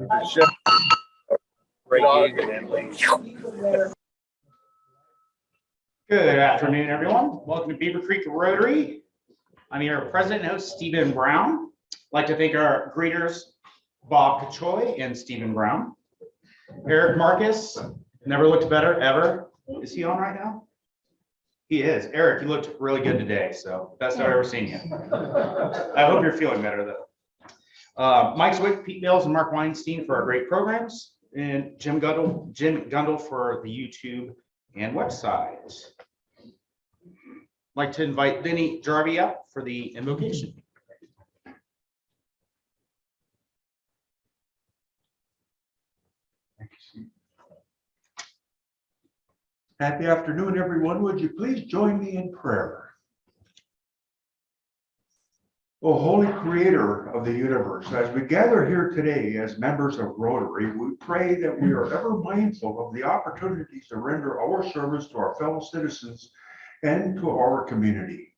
Good afternoon, everyone. Welcome to Beavercreek Rotary. I'm your president and host, Stephen Brown. I'd like to thank our greeters, Bob Kachoy and Stephen Brown. Eric Marcus, never looked better, ever. Is he on right now? He is. Eric, you looked really good today, so best I've ever seen you. I hope you're feeling better, though. Mike Zwick, Pete Mills, and Mark Weinstein for our great programs, and Jim Gundle for the YouTube and website. I'd like to invite Denny Jarvie up for the invocation. Happy afternoon, everyone. Would you please join me in prayer? Oh, Holy Creator of the universe, as we gather here today as members of Rotary, we pray that we are ever mindful of the opportunities to render our service to our fellow citizens and to our community,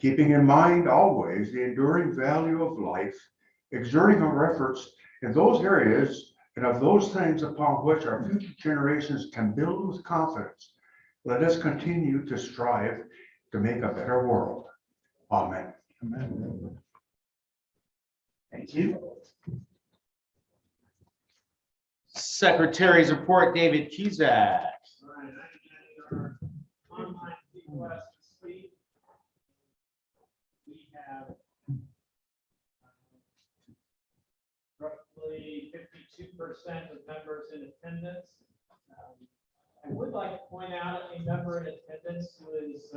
keeping in mind always the enduring value of life, exerting our efforts in those areas and of those things upon which our future generations can build with confidence. Let us continue to strive to make a better world. Amen. Amen. Thank you. Secretary's report, David Cusack. We have roughly 52% of members in attendance. I would like to point out a member in attendance who is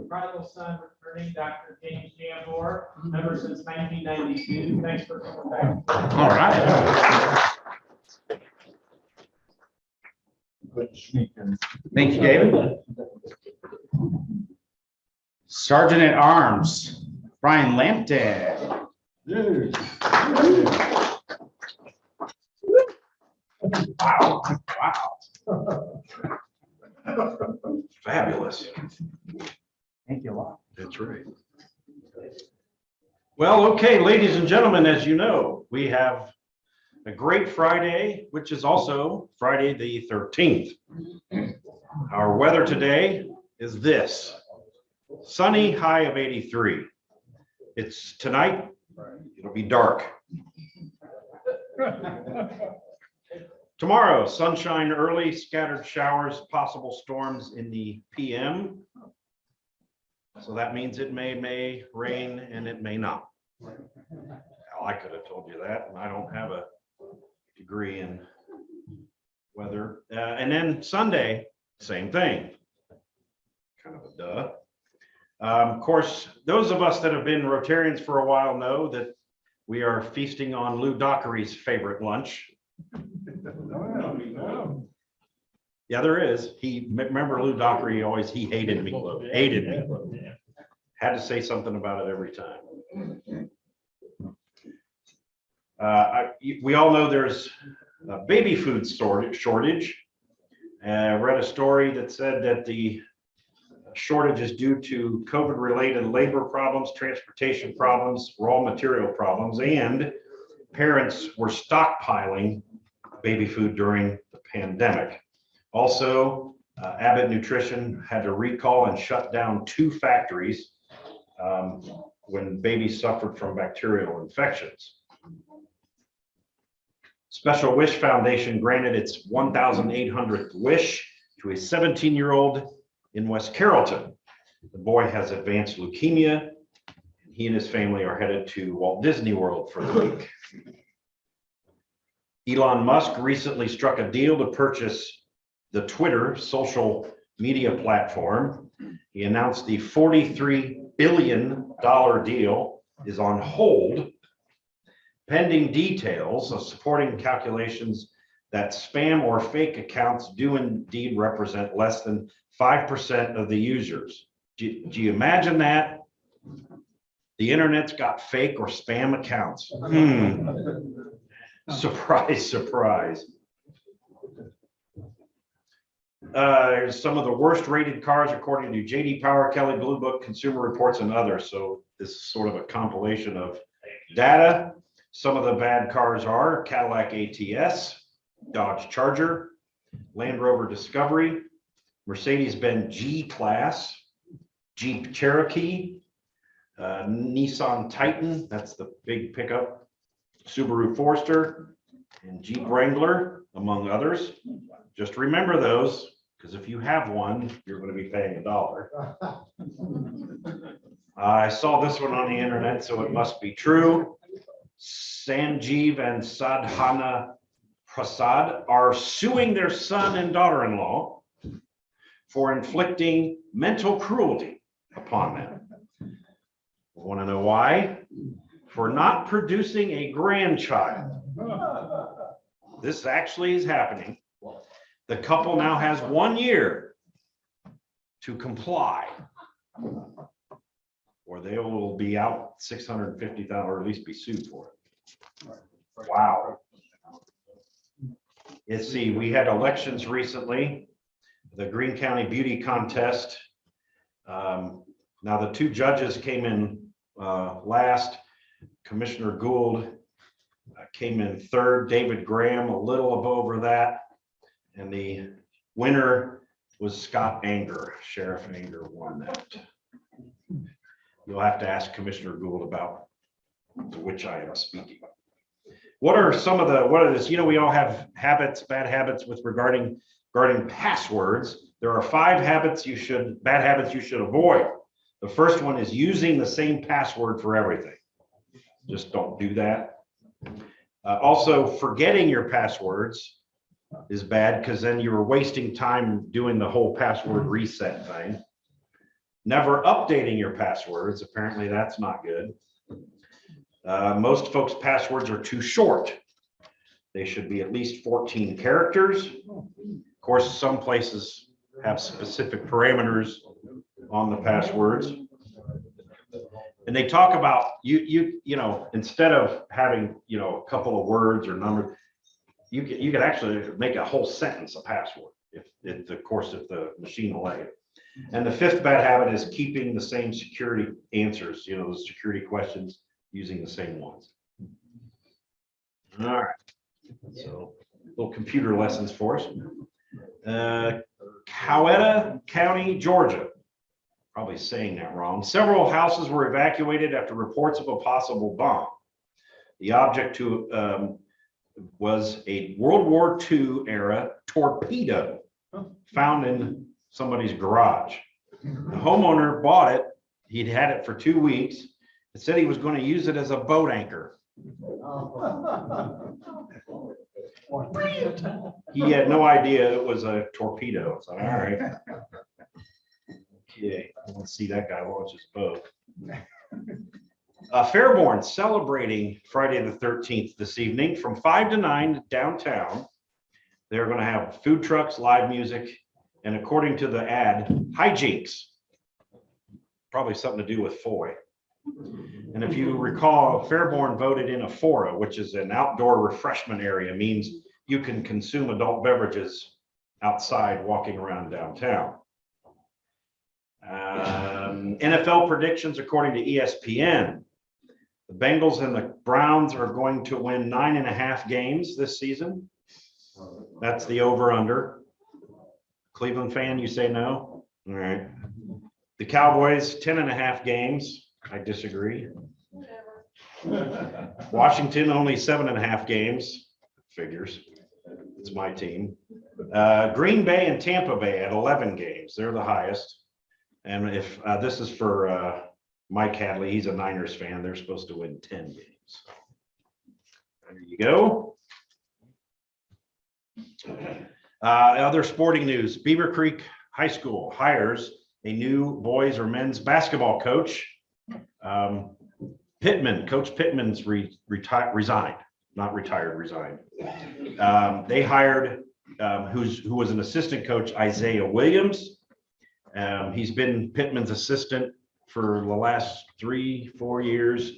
prodigal son returning, Dr. James Jambor, member since 1992. Thanks for coming back. All right. Thank you, David. Sergeant at Arms, Brian Lampton. Wow. Wow. Fabulous. Thank you a lot. That's right. Well, okay, ladies and gentlemen, as you know, we have a great Friday, which is also Friday the 13th. Our weather today is this: sunny, high of 83. It's tonight, it'll be dark. Tomorrow, sunshine early, scattered showers, possible storms in the PM. So that means it may rain and it may not. Well, I could have told you that, and I don't have a degree in weather. And then Sunday, same thing. Kind of a duh. Of course, those of us that have been Rotarians for a while know that we are feasting on Lou Dockery's favorite lunch. Yeah, there is. Remember Lou Dockery he hated meatloaf. Hated meatloaf. Had to say something about it every time. We all know there's a baby food shortage. I read a story that said that the shortage is due to COVID-related labor problems, transportation problems, raw material problems, and parents were stockpiling baby food during the pandemic. Also, Abbott Nutrition had to recall and shut down 2 factories when babies suffered from bacterial infections. Special Wish Foundation granted its 1,800th wish to a 17-year-old in West Carrollton. The boy has advanced leukemia. He and his family are headed to Walt Disney World for the week. Elon Musk recently struck a deal to purchase the Twitter social media platform. He announced the $43 billion deal is on hold, pending details of supporting calculations that spam or fake accounts do indeed represent less than 5% of the users. Do you imagine that? The internet's got fake or spam accounts. Surprise, surprise. Some of the worst rated cars according to JD Power, Kelley Blue Book, Consumer Reports, and others. So this is sort of a compilation of data. Some of the bad cars are Cadillac ATS, Dodge Charger, Land Rover Discovery, Mercedes-Benz G-Class, Jeep Cherokee, Nissan Titan, that's the big pickup, Subaru Forester, and Jeep Wrangler, among others. Just remember those, because if you have one, you're going to be paying $1. I saw this one on the internet, so it must be true. Sanjeev and Sadhana Prasad are suing their son and daughter-in-law for inflicting mental cruelty upon them. Want to know why? For not producing a grandchild. This actually is happening. The couple now has 1 year to comply, or they will be out $650,000, or at least be sued for it. Wow. Let's see, we had elections recently, the Greene County Beauty Contest. Now the two judges came in last. Commissioner Gould came in third, David Graham a little above that, and the winner was Scott Anger. Sheriff Anger won that. You'll have to ask Commissioner Gould about which I am speaking. What are some of the, what are this, you know, we all have habits, bad habits with regarding passwords. There are 5 habits you should, bad habits you should avoid. The first one is using the same password for everything. Just don't do that. Also, forgetting your passwords is bad, because then you're wasting time doing the whole password reset thing. Never updating your passwords, apparently that's not good. Most folks' passwords are too short. They should be at least 14 characters. Of course, some places have specific parameters on the passwords. And they talk about you know, instead of having, you know, a couple of words or numbers, you could actually make a whole sentence a password if of course if the machine will let you. And the 5th bad habit is keeping the same security answers, you know, the security questions, using the same ones. All right, so little computer lessons for us. Coweta County, Georgia. Probably saying that wrong. Several houses were evacuated after reports of a possible bomb. The object was a World War II era torpedo found in somebody's garage. The homeowner bought it. He'd had it for 2 weeks. It said he was going to use it as a boat anchor. He had no idea it was a torpedo. So, all right. Okay, I want to see that guy launch his boat. Fairborn celebrating Friday the 13th this evening from 5 to 9 downtown. They're going to have food trucks, live music, and according to the ad, hijinks. Probably something to do with FOI. And if you recall, Fairborn voted in a fora, which is an outdoor refreshment area, means you can consume adult beverages outside walking around downtown. NFL predictions according to ESPN. The Bengals and the Browns are going to win 9.5 games this season. That's the over-under. Cleveland fan, you say no? All right. The Cowboys, 10.5 games. I disagree. Washington, only 7.5 games. Figures. It's my team. Green Bay and Tampa Bay at 11 games. They're the highest. And if this is for Mike Hadley, he's a Niners fan. They're supposed to win 10 games. There you go. Other sporting news. Beavercreek High School hires a new boys or men's basketball coach. Pittman, Coach Pittman's resigned, not retired, resigned. They hired who was an assistant coach, Isaiah Williams. He's been Pittman's assistant for the last 3-4 years.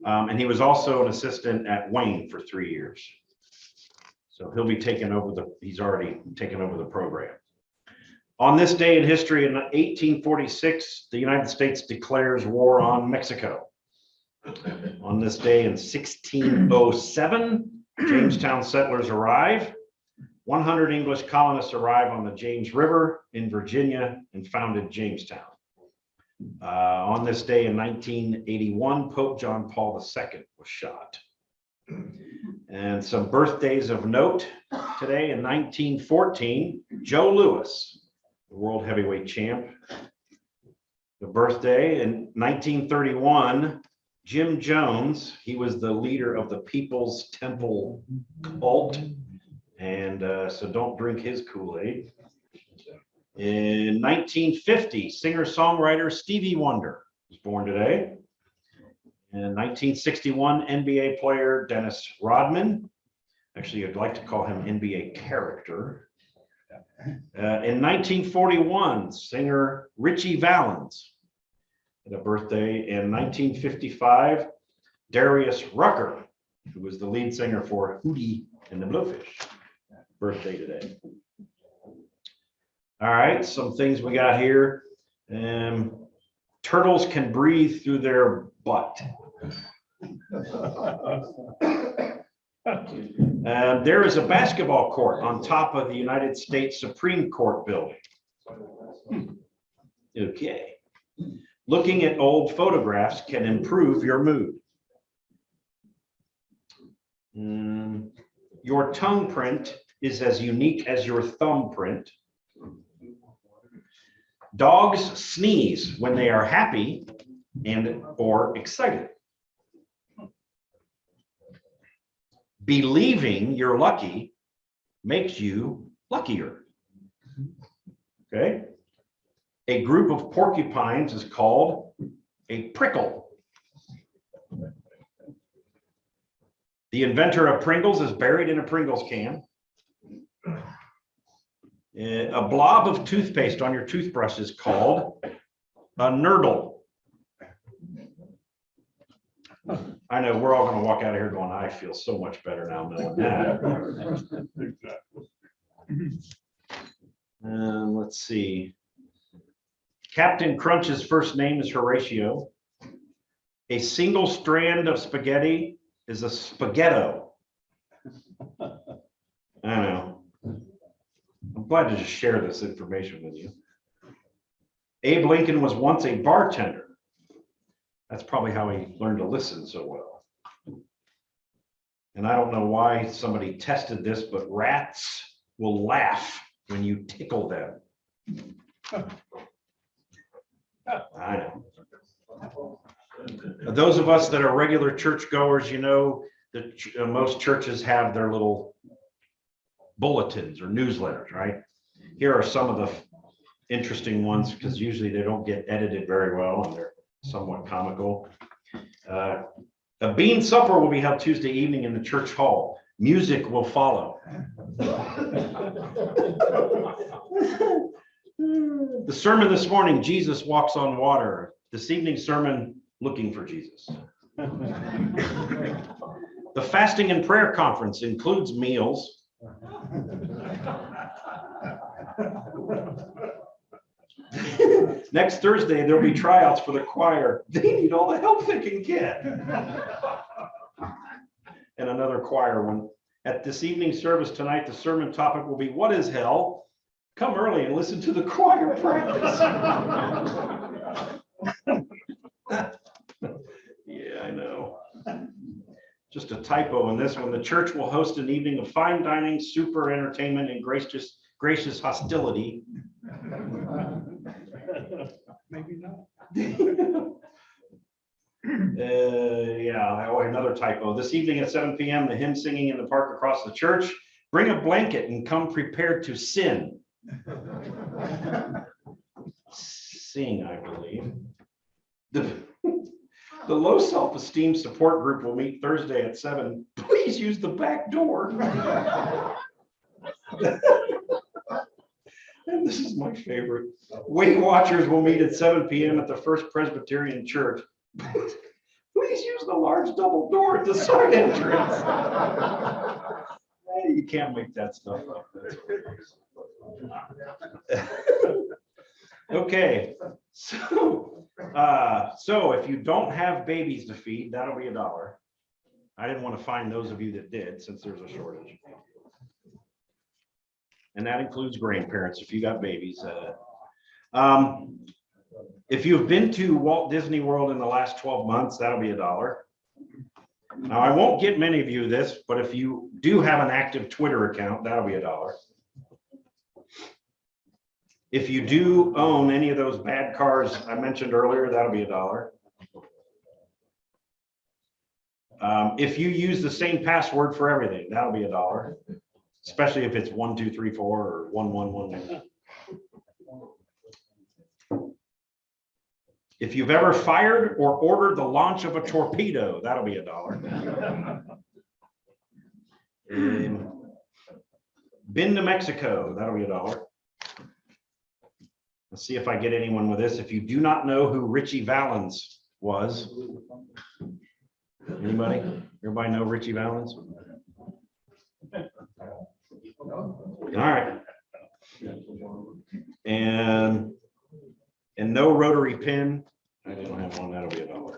And he was also an assistant at Wayne for 3 years. So he'll be taking over he's already taken over the program. On this day in history in 1846, the United States declares war on Mexico. On this day in 1607, Jamestown settlers arrive. 100 English colonists arrive on the James River in Virginia and founded Jamestown. On this day in 1981, Pope John Paul II was shot. And some birthdays of note today in 1914, Joe Louis, the world heavyweight champ. The birthday in 1931, Jim Jones, he was the leader of the People's Temple cult. And so don't drink his Kool-Aid. In 1950, singer-songwriter Stevie Wonder was born today. In 1961, NBA player Dennis Rodman. Actually, I'd like to call him NBA character. In 1941, singer Richie Valens had a birthday. In 1955, Darius Rucker, who was the lead singer for Hootie and the Blowfish, birthday today. All right, some things we got here. Turtles can breathe through their butt. There is a basketball court on top of the United States Supreme Court building. Okay. Looking at old photographs can improve your mood. Your tongue print is as unique as your thumbprint. Dogs sneeze when they are happy or excited. Believing you're lucky makes you luckier. Okay. A group of porcupines is called a prickle. The inventor of Pringles is buried in a Pringles can. A blob of toothpaste on your toothbrush is called a nurdle. I know we're all going to walk out of here going, I feel so much better now knowing that. Let's see. Captain Crunch's first name is Horatio. A single strand of spaghetti is a spaghetto. I know. I'm glad to just share this information with you. Abe Lincoln was once a bartender. That's probably how he learned to listen so well. And I don't know why somebody tested this, but rats will laugh when you tickle them. I know. Those of us that are regular churchgoers, you know that most churches have their little bulletins or newsletters, right? Here are some of the interesting ones because usually they don't get edited very well and they're somewhat comical. A bean supper will be held Tuesday evening in the church hall. Music will follow. The sermon this morning, Jesus walks on water. This evening's sermon, looking for Jesus. The fasting and prayer conference includes meals. Next Thursday, there'll be tryouts for the choir. They need all the help they can get. And another choir one. At this evening service tonight, the sermon topic will be, what is hell? Come early and listen to the choir practice. Yeah, I know. Just a typo in this one. The church will host an evening of fine dining, super entertainment, and gracious hostility. Maybe not. Yeah, another typo. This evening at 7 p.m., the hymn singing in the park across the church. Bring a blanket and come prepared to sin. Sing, I believe. The low self-esteem support group will meet Thursday at 7. Please use the back door. And this is my favorite. Weight Watchers will meet at 7 p.m. at the First Presbyterian Church. Please use the large double door at the side entrance. Hey, you can't make that stuff up. Okay, so So if you don't have babies to feed, that'll be $1. I didn't want to find those of you that did, since there's a shortage. And that includes grandparents, if you got babies. If you've been to Walt Disney World in the last 12 months, that'll be $1. Now, I won't get many of you this, but if you do have an active Twitter account, that'll be $1. If you do own any of those bad cars I mentioned earlier, that'll be $1. If you use the same password for everything, that'll be $1. Especially if it's 1234 or 1111. If you've ever fired or ordered the launch of a torpedo, that'll be $1. Been to Mexico, that'll be $1. Let's see if I get anyone with this. If you do not know who Richie Valens was, anybody? Everybody know Richie Valens? All right. And no rotary pin. I don't have one. That'll be $1.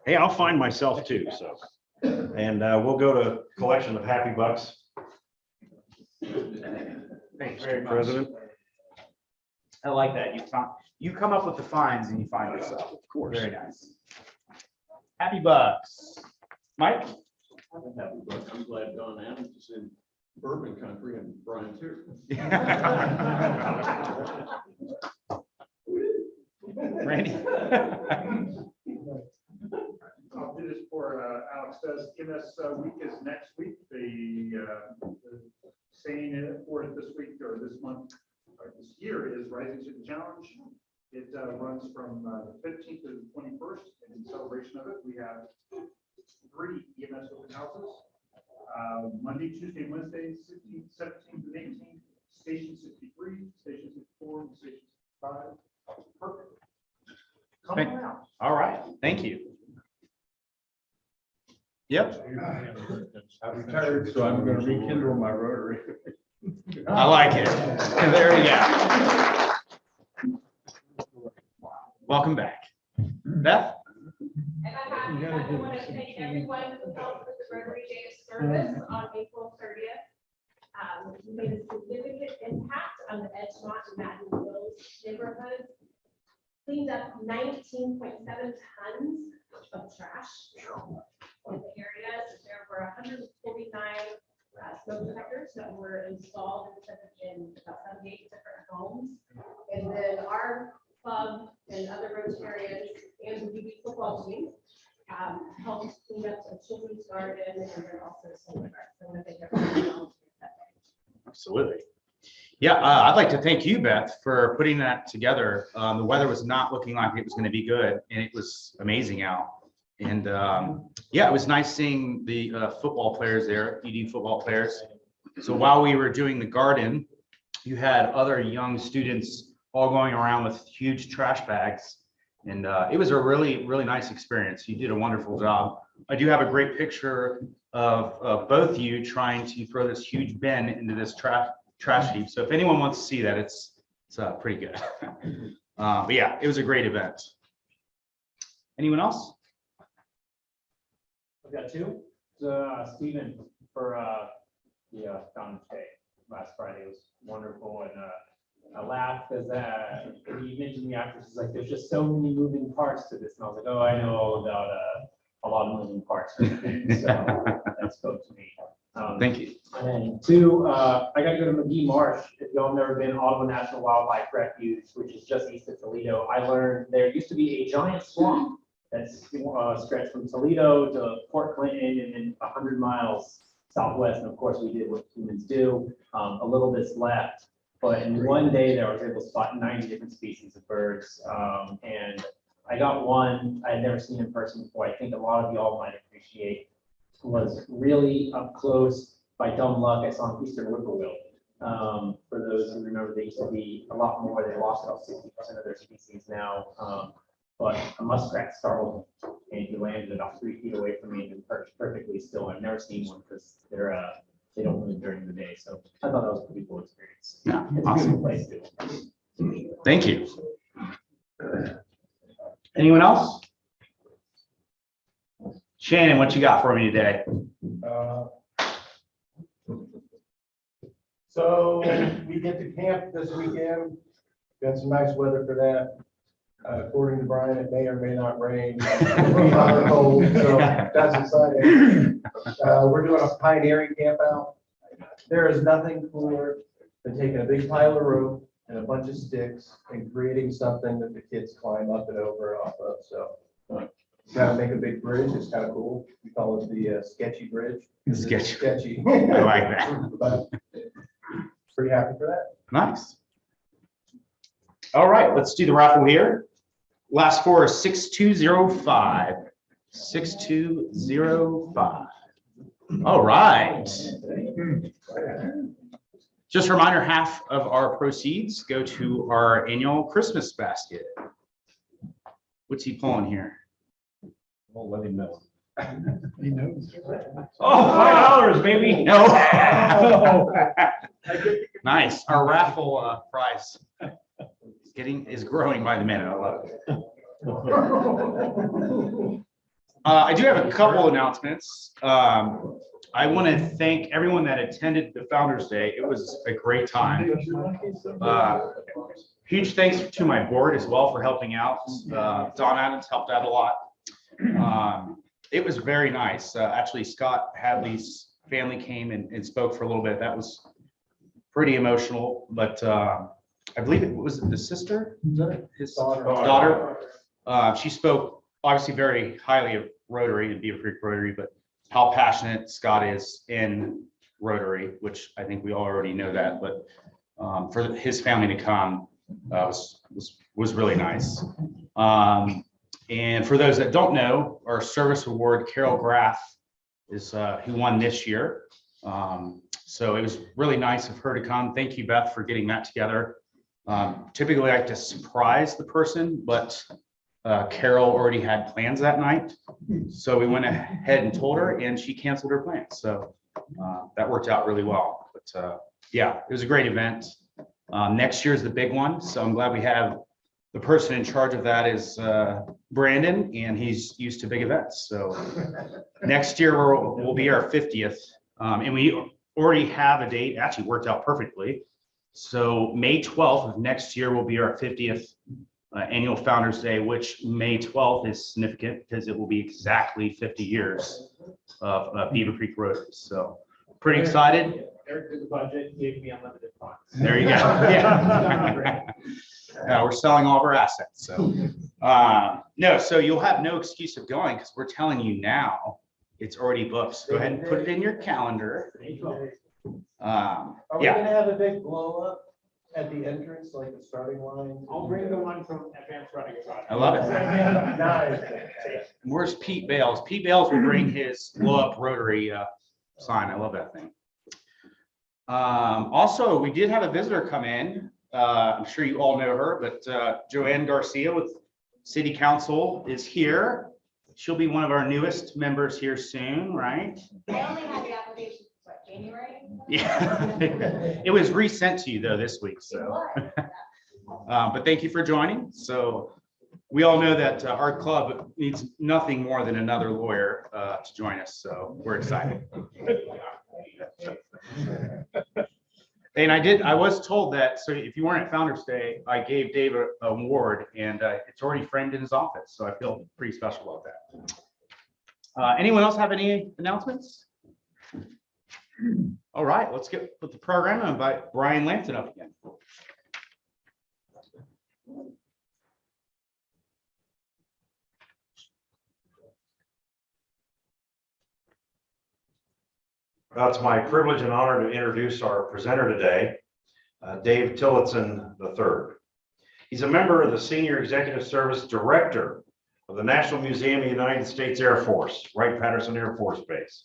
Hey, I'll find myself too. So, and we'll go to collection of happy bucks. Thanks very much. President. I like that. You come up with the finds and you find yourself. Of course. Very nice. Happy bucks. Mike? I'm glad Don Adams is in bourbon country and Brian's here. Randy? I'll do this for Alex says. MS week is next week. The saying for it this week or this month or this year is Rising to the Challenge. It runs from the 15th to the 21st. And in celebration of it, we have 3 EMS open houses. Monday, Tuesday, Wednesday, 16th, 17th, and 18th. Station 63, Station 64, and Station 65. Perfect. Come Thank- around. All right. Thank you. Yep. I'm retired, so I'm going to rekindle my rotary. I like it. And there we go. Welcome back. Beth? And I want to thank everyone who helped with the Rotary Day of Service on April 30th. We made a significant impact on the Edgemont and Madden Hills neighborhoods. Cleaned up 19.7 tons of trash in the areas. There were 149 smoke detectors that were installed in about 78 different homes. And then our club and other Rotarians and the BB football team helped clean up a children's garden and then also some of our. So I want to thank everyone. Absolutely. Yeah, I'd like to thank you, Beth, for putting that together. The weather was not looking like it was going to be good, and it was amazing out. And yeah, it was nice seeing the football players there, ED football players. So while we were doing the garden, you had other young students all going around with huge trash bags. And it was a really, really nice experience. You did a wonderful job. I do have a great picture of both you trying to throw this huge bin into this trash heap. So if anyone wants to see that, it's pretty good. But yeah, it was a great event. Anyone else? I've got 2. Stephen, for the Fountain Day last Friday was wonderful, and I laughed because he mentioned me after. He's like, "There's just so many moving parts to this," and I was like, "Oh, I know all about a lot of moving parts." So that spoke to me. Thank you. And then 2, I got to go to McGee Marsh. If y'all have never been, Audubon National Wildlife Refuge, which is just east of Toledo. I learned there used to be a giant swamp that's stretched from Toledo to Port Clinton and then 100 miles southwest. And of course, we did what humans do. A little bit's left. But in one day there, I was able to spot 90 different species of birds. And I got one I had never seen in person before. I think a lot of y'all might appreciate. Was really up close. By dumb luck, I saw an eastern whippoorwill. For those who remember, they used to be a lot more. They lost about 60% of their species now. But a muskrat startled him, and he landed about 3 feet away from me and perched perfectly still. I've never seen one because they don't move during the day. So I thought that was a pretty cool experience. Yeah, It's a awesome. beautiful place too. Thank you. Anyone else? Shannon, what you got for me today? So we get to camp this weekend. Got some nice weather for that. According to Brian, it may or may not rain. It'll be hot or cold, so that's exciting. We're doing a pioneering camp out. There is nothing cooler than taking a big pile of rope and a bunch of sticks and creating something that the kids climb up and over and off of. So gotta make a big bridge. It's kind of cool. We call it the sketchy bridge. It's Sketchy. Sketchy. I like that. But pretty happy for that. Nice. All right, let's do the raffle here. Last four is 6205. 6205. All right. Just a reminder, half of our proceeds go to our annual Christmas basket. What's he pulling here? Well, let him know. He knows. Oh, $5, baby. No. Nice. Our raffle prize is growing by the minute. I love it. I do have a couple announcements. I want to thank everyone that attended the Founders Day. It was a great time. Huge thanks to my board as well for helping out. Don Adams helped out a lot. It was very nice. Actually, Scott Hadley's family came and spoke for a little bit. That was pretty emotional, but I believe it was the sister, his daughter. She spoke obviously very highly of Rotary and Beavercreek Rotary, but how passionate Scott is in Rotary, which I think we all already know that, but for his family to come was really nice. And for those that don't know, our service award, Carol Graff is who won this year. So it was really nice of her to come. Thank you, Beth, for getting that together. Typically I like to surprise the person, but Carol already had plans that night. So we went ahead and told her and she canceled her plans. So that worked out really well. But yeah, it was a great event. Next year is the big one. So I'm glad we have the person in charge of that is Brandon, and he's used to big events. So next year will be our 50th. And we already have a date, actually worked out perfectly. So May 12th of next year will be our 50th annual Founders Day, which May 12th is significant because it will be exactly 50 years of Beavercreek Rotary. So pretty excited. Eric did the budget, gave me unlimited funds. There you go. Yeah. We're selling all of our assets. So no, so you'll have no excuse of going because we're telling you now it's already booked. So go ahead and put it in your calendar. Are we Yeah. gonna have a big blow up at the entrance, like the starting line? I'll bring the one from Advanced Running. I love it. Nice. Where's Pete Bales? Pete Bales will bring his blow up Rotary sign. I love that thing. Also, we did have a visitor come in. I'm sure you all know her, but Joanne Garcia with City Council is here. She'll be one of our newest members here soon, right? I only had the application, what, January? Yeah. It was resent to you though this week, so. But thank you for joining. So we all know that our club needs nothing more than another lawyer to join us, so we're excited. And I was told that, so if you weren't at Founders Day, I gave Dave an award and it's already framed in his office. So I feel pretty special about that. Anyone else have any announcements? All right, let's get with the program and invite Brian Lampton up again. Well, it's my privilege and honor to introduce our presenter today, Dave Tillotson III. He's a member of the Senior Executive Service Director of the National Museum of the United States Air Force, Wright-Patterson Air Force Base.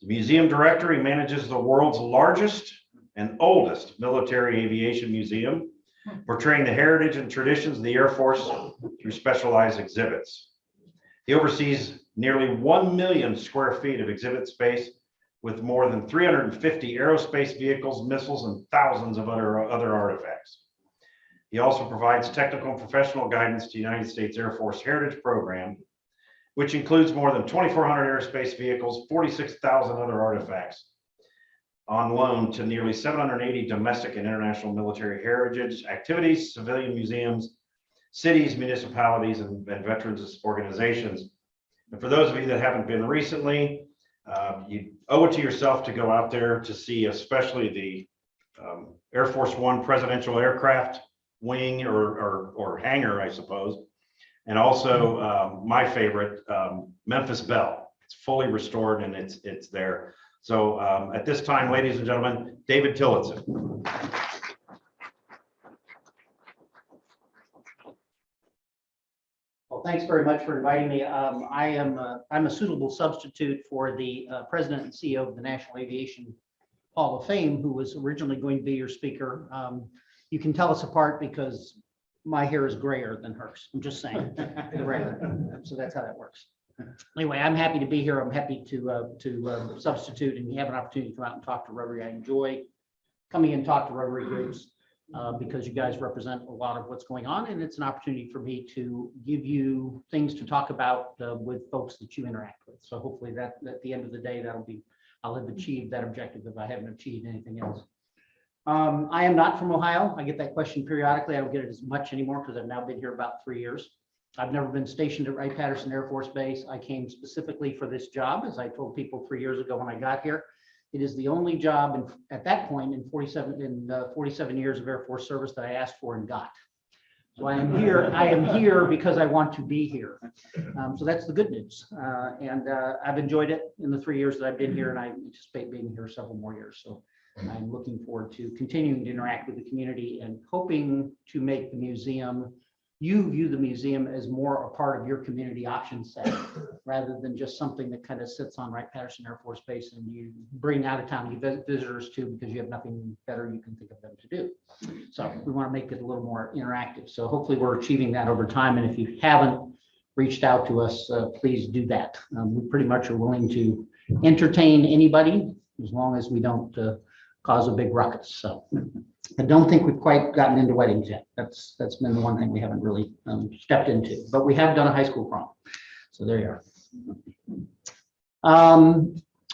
The museum director, he manages the world's largest and oldest military aviation museum, portraying the heritage and traditions of the Air Force through specialized exhibits. He oversees nearly 1 million square feet of exhibit space with more than 350 aerospace vehicles, missiles, and thousands of other artifacts. He also provides technical and professional guidance to the United States Air Force Heritage Program, which includes more than 2,400 airspace vehicles, 46,000 other artifacts on loan to nearly 780 domestic and international military heritage activities, civilian museums, cities, municipalities, and veterans organizations. And for those of you that haven't been recently, you owe it to yourself to go out there to see, especially the Air Force One presidential aircraft wing or hangar, I suppose. And also my favorite, Memphis Belle. It's fully restored and it's there. So at this time, ladies and gentlemen, David Tillotson. Well, thanks very much for inviting me. I'm a suitable substitute for the president and CEO of the National Aviation Hall of Fame, who was originally going to be your speaker. You can tell us apart because my hair is grayer than hers. I'm just saying. So that's how that works. Anyway, I'm happy to be here. I'm happy to substitute and have an opportunity to come out and talk to Rotary. I enjoy coming and talk to Rotary groups because you guys represent a lot of what's going on, and it's an opportunity for me to give you things to talk about with folks that you interact with. So hopefully that at the end of the day, I'll have achieved that objective if I haven't achieved anything else. I am not from Ohio. I get that question periodically. I don't get it as much anymore because I've now been here about 3 years. I've never been stationed at Wright-Patterson Air Force Base. I came specifically for this job, as I told people 3 years ago when I got here. It is the only job at that point in 47 years of Air Force service that I asked for and got. So I am here. I am here because I want to be here. So that's the good news. And I've enjoyed it in the 3 years that I've been here, and I anticipate being here several more years. So I'm looking forward to continuing to interact with the community and hoping to make the museum, you view the museum as more a part of your community option set rather than just something that kind of sits on Wright-Patterson Air Force Base and you bring out of town visitors to because you have nothing better you can think of them to do. So we want to make it a little more interactive. So hopefully we're achieving that over time. And if you haven't reached out to us, please do that. We pretty much are willing to entertain anybody as long as we don't cause a big ruckus. So I don't think we've quite gotten into weddings yet. That's been the one thing we haven't really stepped into, but we have done a high school prom. So there you are.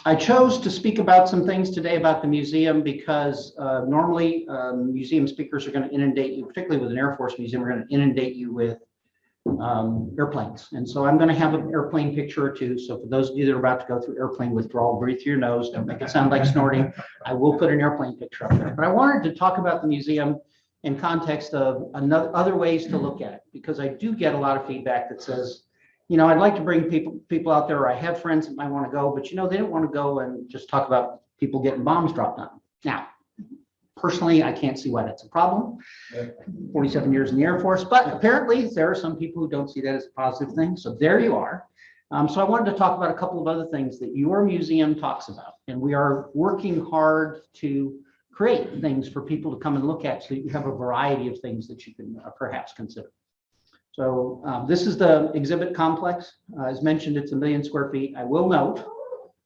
I chose to speak about some things today about the museum because normally museum speakers are going to inundate you, particularly with an Air Force museum, we're going to inundate you with airplanes. And so I'm going to have an airplane picture or two. So for those of you that are about to go through airplane withdrawal, breathe through your nose, don't make it sound like snorting. I will put an airplane picture up there. But I wanted to talk about the museum in context of other ways to look at it, because I do get a lot of feedback that says, you know, I'd like to bring people out there, or I have friends that might want to go, but you know, they don't want to go and just talk about people getting bombs dropped on them. Now, personally, I can't see why that's a problem. 47 years in the Air Force, but apparently there are some people who don't see that as a positive thing. So there you are. So I wanted to talk about a couple of other things that your museum talks about. And we are working hard to create things for people to come and look at so that you have a variety of things that you can perhaps consider. So this is the exhibit complex. As mentioned, it's 1 million square feet. I will note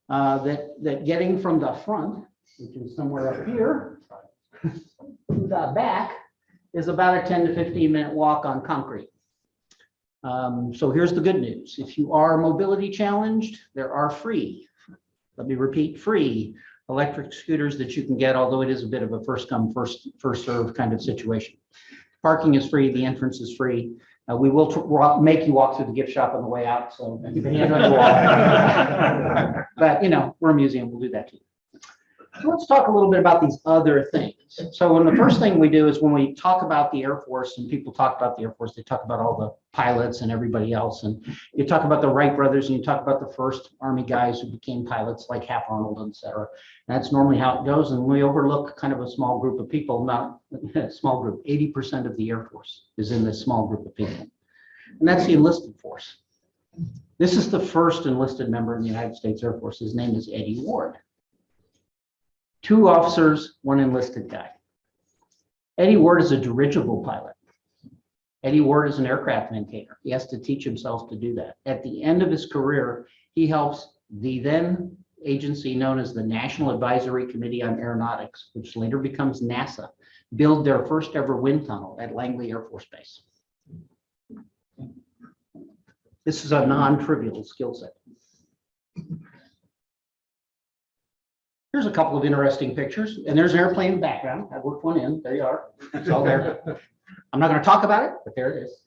that getting from the front, which is somewhere up here, to the back is about a 10 to 15 minute walk on concrete. So here's the good news. If you are mobility challenged, there are free, let me repeat, free electric scooters that you can get, although it is a bit of a first come, first serve kind of situation. Parking is free, the entrance is free. We will make you walk through the gift shop on the way out, so keep your hand on the wall. But you know, we're a museum, we'll do that too. So let's talk a little bit about these other things. So when the first thing we do is when we talk about the Air Force and people talk about the Air Force, they talk about all the pilots and everybody else. And you talk about the Wright brothers and you talk about the first Army guys who became pilots like Hap Arnold, et cetera. That's normally how it goes. And we overlook kind of a small group of people, not a small group. 80% of the Air Force is in this small group of people. And that's the enlisted force. This is the first enlisted member in the United States Air Force. His name is Eddie Ward. 2 officers, 1 enlisted guy. Eddie Ward is a dirigible pilot. Eddie Ward is an aircraft maintainer. He has to teach himself to do that. At the end of his career, he helps the then agency known as the National Advisory Committee on Aeronautics, which later becomes NASA, build their first ever wind tunnel at Langley Air Force Base. This is a non-trivial skill set. Here's a couple of interesting pictures, and there's an airplane in the background. I worked one in. There you are. It's all there. I'm not going to talk about it, but there it is.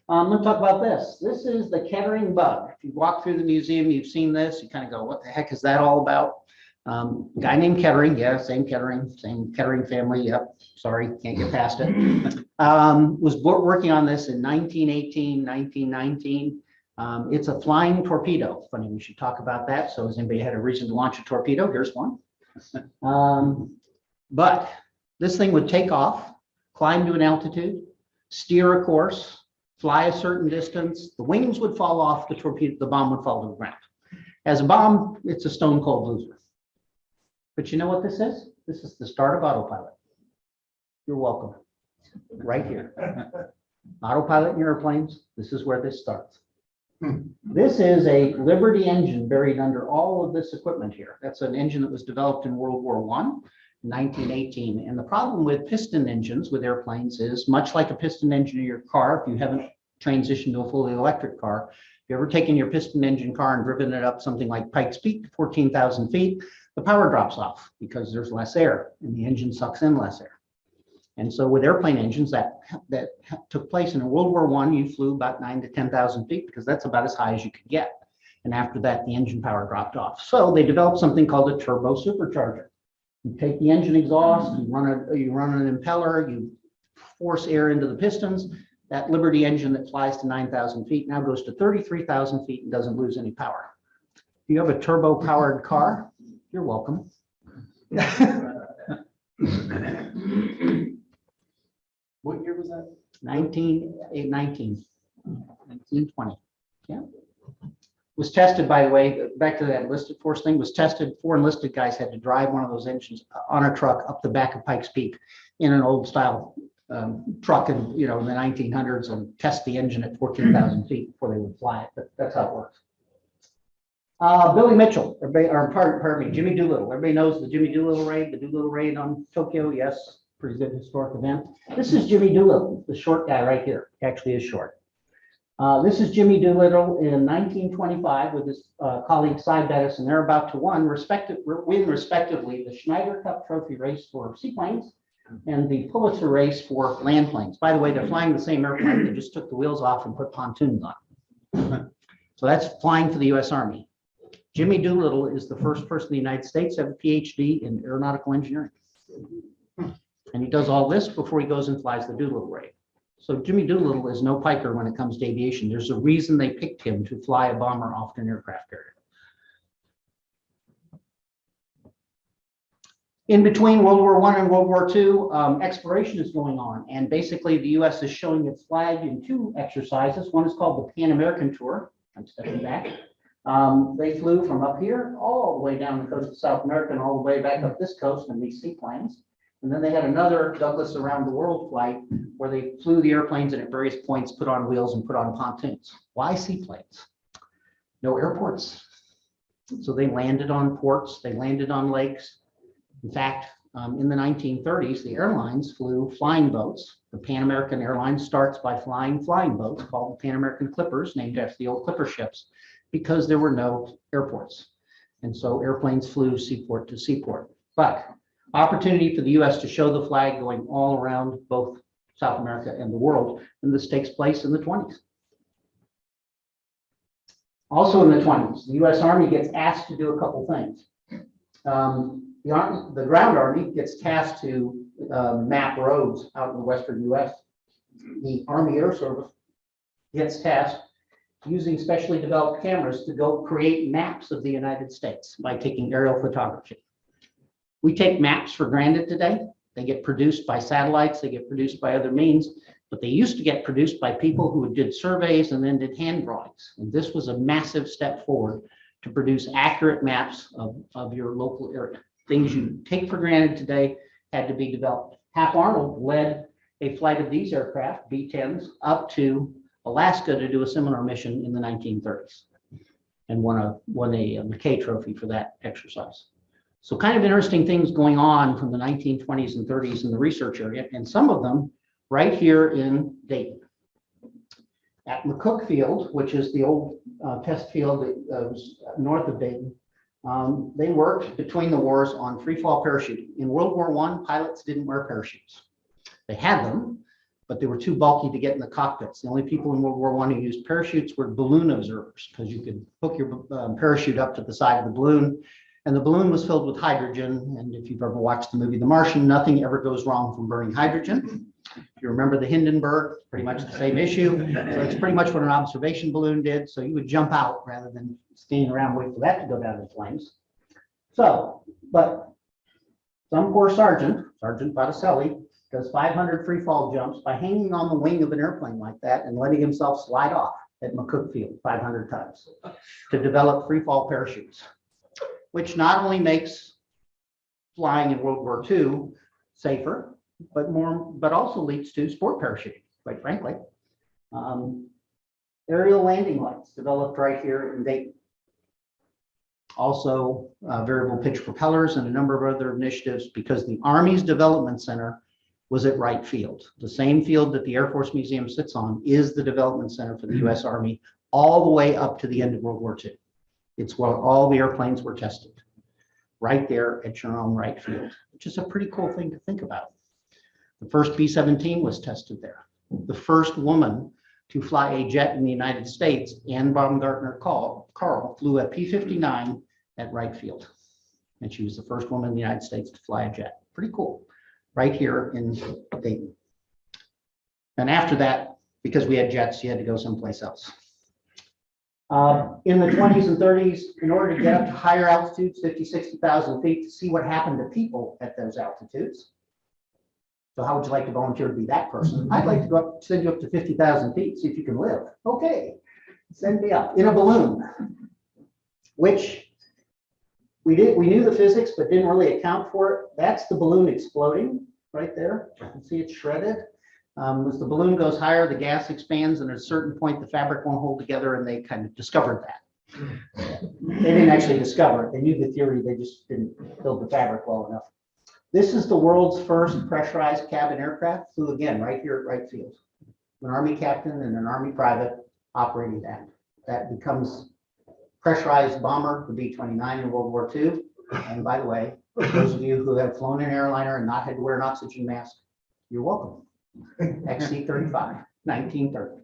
I'm going to talk about this. This is the Kettering bug. If you walk through the museum, you've seen this. You kind of go, what the heck is that all about? Guy named Kettering, yeah, same Kettering family. Yep, sorry, can't get past it. Was working on this in 1918, 1919. It's a flying torpedo. Funny, we should talk about that. So has anybody had a reason to launch a torpedo? Here's one. But this thing would take off, climb to an altitude, steer a course, fly a certain distance. The wings would fall off, the torpedo, the bomb would fall to the ground. As a bomb, it's a stone cold loser. But you know what this is? This is the start of autopilot. You're welcome. Right here. Autopilot in your airplanes, this is where this starts. This is a Liberty engine buried under all of this equipment here. That's an engine that was developed in World War I, 1918. And the problem with piston engines with airplanes is much like a piston engine in your car, if you haven't transitioned to a fully electric car, if you ever taken your piston engine car and driven it up something like Pikes Peak to 14,000 feet, the power drops off because there's less air and the engine sucks in less air. And so with airplane engines, that took place. And in World War I, you flew about 9,000 to 10,000 feet because that's about as high as you could get. And after that, the engine power dropped off. So they developed something called a turbo supercharger. You take the engine exhaust, you run an impeller, you force air into the pistons. That Liberty engine that flies to 9,000 feet now goes to 33,000 feet and doesn't lose any power. If you have a turbo powered car, you're welcome. What year was that? 1920. Yeah. Was tested, by the way, back to that enlisted force thing, was tested. 4 enlisted guys had to drive one of those engines on a truck up the back of Pikes Peak in an old style truck in, in the 1900s and test the engine at 14,000 feet before they would fly it. But that's how it works. Billy Mitchell, pardon me, Jimmy Doolittle. Everybody knows the Jimmy Doolittle raid, the Doolittle raid on Tokyo. Yes, pretty good historic event. This is Jimmy Doolittle, the short guy right here. He actually is short. This is Jimmy Doolittle in 1925 with his colleague Cy Bettis, and they're about to win respectively the Schneider Cup Trophy race for seaplanes and the Pulitzer race for land planes. By the way, they're flying the same airplane. They just took the wheels off and put pontoons on. So that's flying for the U.S. Army. Jimmy Doolittle is the first person in the United States to have a PhD in aeronautical engineering. And he does all this before he goes and flies the Doolittle raid. So Jimmy Doolittle is no piker when it comes to aviation. There's a reason they picked him to fly a bomber off an aircraft carrier. In between World War I and World War II, exploration is going on. And basically the US is showing its flag in 2 exercises. One is called the Pan American Tour. I'm stepping back. They flew from up here all the way down the coast of South America and all the way back up this coast in these seaplanes. And then they had another Douglas Around the World flight where they flew the airplanes and at various points put on wheels and put on pontoons. Why seaplanes? No airports. So they landed on ports, they landed on lakes. In fact, in the 1930s, the airlines flew flying boats. The Pan American Airlines starts by flying flying boats called the Pan American Clippers, named after the old Clipper ships, because there were no airports. And so airplanes flew seaport to seaport. But opportunity for the US to show the flag going all around both South America and the world. And this takes place in the 20s. Also in the 20s, the US Army gets asked to do a couple things. The ground army gets tasked to map roads out in the western US. The Army Air Service gets tasked using specially developed cameras to go create maps of the United States by taking aerial photography. We take maps for granted today. They get produced by satellites, they get produced by other means, but they used to get produced by people who did surveys and then did hand drawings. And this was a massive step forward to produce accurate maps of your local area. Things you take for granted today had to be developed. Hap Arnold led a flight of these aircraft, B-10s, up to Alaska to do a similar mission in the 1930s and won a McKay trophy for that exercise. So kind of interesting things going on from the 1920s and 30s in the research area, and some of them right here in Dayton. At McCook Field, which is the old test field that was north of Dayton, they worked between the wars on free fall parachuting. In World War I, pilots didn't wear parachutes. They had them, but they were too bulky to get in the cockpits. The only people in World War I who used parachutes were balloon observers, because you could hook your parachute up to the side of the balloon, and the balloon was filled with hydrogen. And if you've ever watched the movie The Martian, nothing ever goes wrong from burning hydrogen. If you remember the Hindenburg, pretty much the same issue. So it's pretty much what an observation balloon did. So you would jump out rather than standing around waiting for that to go down in flames. So, but some poor Sergeant Botticelli, does 500 free fall jumps by hanging on the wing of an airplane like that and letting himself slide off at McCook Field 500 times to develop free fall parachutes, which not only makes flying in World War II safer, but also leads to sport parachuting, quite frankly. Aerial landing lights developed right here in Dayton. Also variable pitch propellers and a number of other initiatives, because the Army's Development Center was at Wright Field. The same field that the Air Force Museum sits on is the development center for the US Army all the way up to the end of World War II. It's where all the airplanes were tested, right there at your own Wright Field, which is a pretty cool thing to think about. The first B-17 was tested there. The first woman to fly a jet in the United States, Anne Baumgartner Carl, flew a P-59 at Wright Field. And she was the first woman in the United States to fly a jet. Pretty cool. Right here in Dayton. And after that, because we had jets, you had to go someplace else. In the 20s and 30s, in order to get up to higher altitudes, 50, 60,000 feet, to see what happened to people at those altitudes. So how would you like to volunteer to be that person? I'd like to go up, send you up to 50,000 feet, see if you can live. Okay, send me up in a balloon, which we knew the physics, but didn't really account for it. That's the balloon exploding right there. You can see it shredded. As the balloon goes higher, the gas expands, and at a certain point, the fabric won't hold together, and they kind of discovered that. They didn't actually discover it. They knew the theory, they just didn't build the fabric well enough. This is the world's first pressurized cabin aircraft, flew again right here at Wright Field. An Army captain and an Army private operating that. That becomes pressurized bomber, the B-29 in World War II. And by the way, those of you who have flown an airliner and not had to wear an oxygen mask, you're welcome. XC-35, 1930.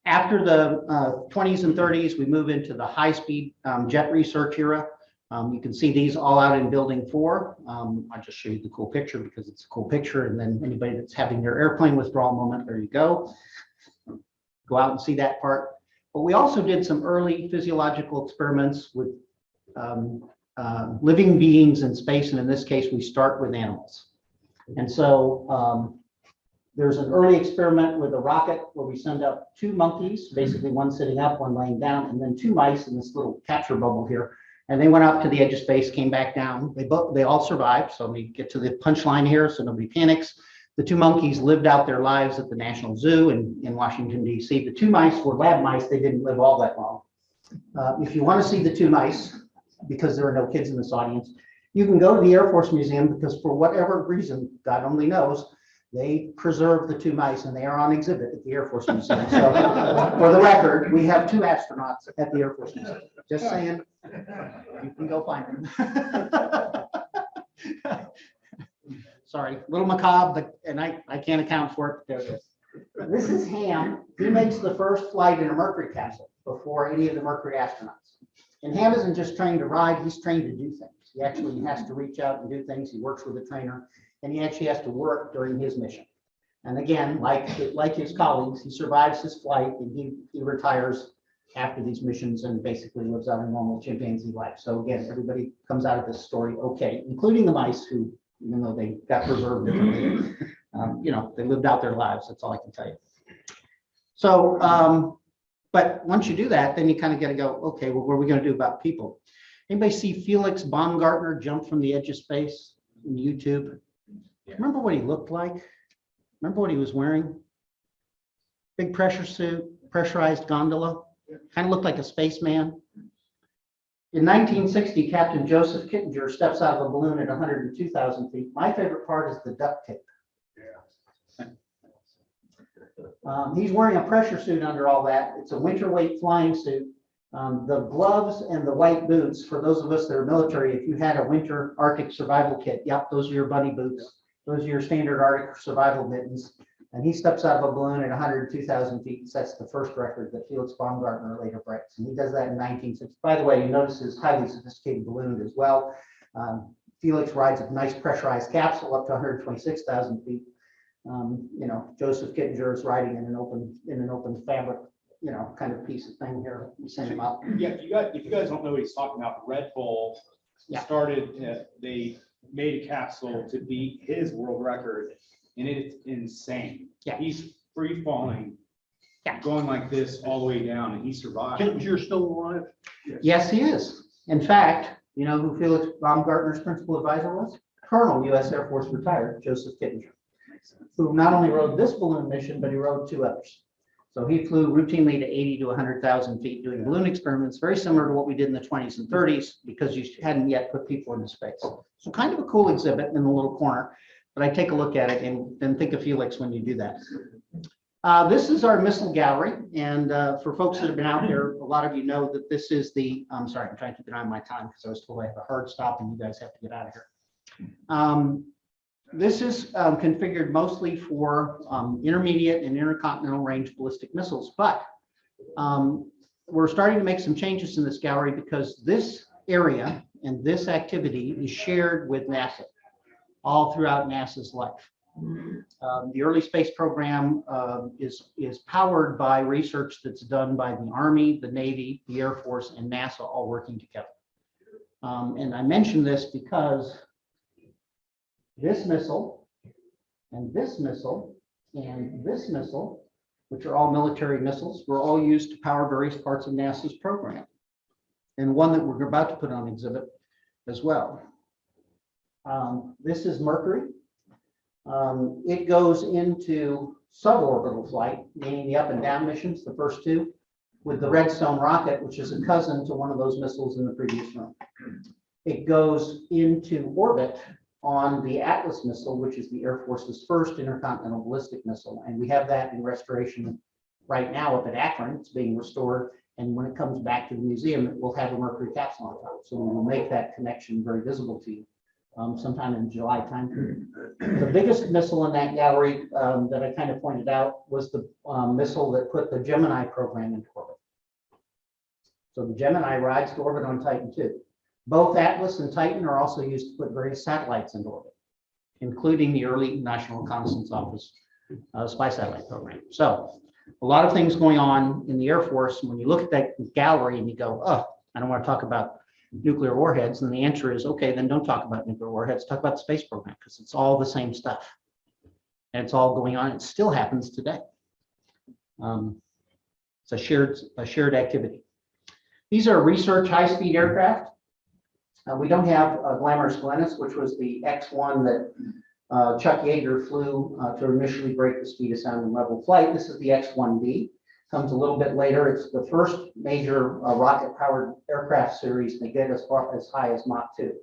After the 20s and 30s, we move into the high-speed jet research era. You can see these all out in Building 4. I'll just show you the cool picture because it's a cool picture. And then anybody that's having their airplane withdrawal moment, there you go. Go out and see that part. But we also did some early physiological experiments with living beings in space. And in this case, we start with animals. And so there's an early experiment with a rocket where we send up 2 monkeys, basically one sitting up, one laying down, and then 2 mice in this little capture bubble here. And they went up to the edge of space, came back down. They all survived. So we get to the punchline here so nobody panics. The 2 monkeys lived out their lives at the National Zoo in Washington, D.C. The 2 mice were lab mice. They didn't live all that long. If you want to see the 2 mice, because there are no kids in this audience, you can go to the Air Force Museum because for whatever reason, God only knows, they preserve the 2 mice and they are on exhibit at the Air Force Museum. So for the record, we have 2 astronauts at the Air Force Museum. Just saying, you can go find them. Sorry, a little macabre, and I can't account for it, but there it is. This is Ham. He makes the first flight in a Mercury capsule before any of the Mercury astronauts. And Ham isn't just trained to ride, he's trained to do things. He actually has to reach out and do things. He works with a trainer, and he actually has to work during his mission. And again, like his colleagues, he survives his flight and he retires after these missions and basically lives out a normal chimpanzee life. So again, everybody comes out of this story okay, including the mice who, even though they got preserved differently, they lived out their lives. That's all I can tell you. So, but once you do that, then you kind of got to go, okay, well, what are we going to do about people? Anybody see Felix Baumgartner jump from the edge of space in YouTube? Yeah. Remember what he looked like? Remember what he was wearing? Big pressure suit, pressurized gondola. Kind of looked like a spaceman. In 1960, Captain Joseph Kittinger steps out of a balloon at 102,000 feet. My favorite part is the duct tape. He's wearing a pressure suit under all that. It's a winter weight flying suit. The gloves and the white boots, for those of us that are military, if you had a winter Arctic survival kit, yep, those are your bunny boots. Those are your standard Arctic survival mittens. And he steps out of a balloon at 102,000 feet and sets the first record that Felix Baumgartner later breaks. And he does that in 1960. By the way, you notice his highly sophisticated balloon as well. Felix rides a nice pressurized capsule up to 126,000 feet. You know, Joseph Kittinger is riding in an open fabric, you know, kind of piece of thing here. We send him up. Yeah, if you guys don't know what he's talking about, Red Bull Yeah. they made a capsule to beat his world record, and it's insane. Yeah. He's free falling, Yeah. going like this all the way down, and he survived. Kittinger still alive? Yes, he is. In fact, you know who Felix Baumgartner's principal advisor was? Colonel, U.S. Air Force retired, Joseph Kittinger, who not only rode this balloon mission, but he rode two others. So he flew routinely to 80 to 100,000 feet doing balloon experiments, very similar to what we did in the 20s and 30s, because you hadn't yet put people into space. So kind of a cool exhibit in the little corner, but I take a look at it and then think of Felix when you do that. This is our missile gallery. And for folks that have been out there, a lot of you know that this is the, I'm sorry, I'm trying to get on my time because I was told I have a hard stop and you guys have to get out of here. This is configured mostly for intermediate and intercontinental range ballistic missiles, but we're starting to make some changes in this gallery because this area and this activity is shared with NASA all throughout NASA's life. The early space program is powered by research that's done by the Army, the Navy, the Air Force, and NASA all working together. And I mention this because this missile and this missile and this missile, which are all military missiles, were all used to power various parts of NASA's program. And one that we're about to put on exhibit as well. This is Mercury. It goes into suborbital flight, meaning the up and down missions, the first two, with the Redstone rocket, which is a cousin to one of those missiles in the previous room. It goes into orbit on the Atlas missile, which is the Air Force's first intercontinental ballistic missile. And we have that in restoration right now up at Akron. It's being restored. And when it comes back to the museum, it will have a Mercury capsule on top. So we will make that connection very visible to you sometime in July time period. The biggest missile in that gallery that I kind of pointed out was the missile that put the Gemini program into orbit. So the Gemini rides to orbit on Titan II. Both Atlas and Titan are also used to put various satellites into orbit, including the early National Reconnaissance Office spy satellite program. So a lot of things going on in the Air Force. When you look at that gallery and you go, oh, I don't want to talk about nuclear warheads, and the answer is, okay, then don't talk about nuclear warheads, talk about the space program, because it's all the same stuff. And it's all going on. It still happens today. It's a shared activity. These are research high-speed aircraft. We don't have Glamorous Glennis, which was the X-1 that Chuck Yeager flew to initially break the speed of sound and level flight. This is the X-1B. Comes a little bit later. It's the first major rocket-powered aircraft series to get as high as Mach 2.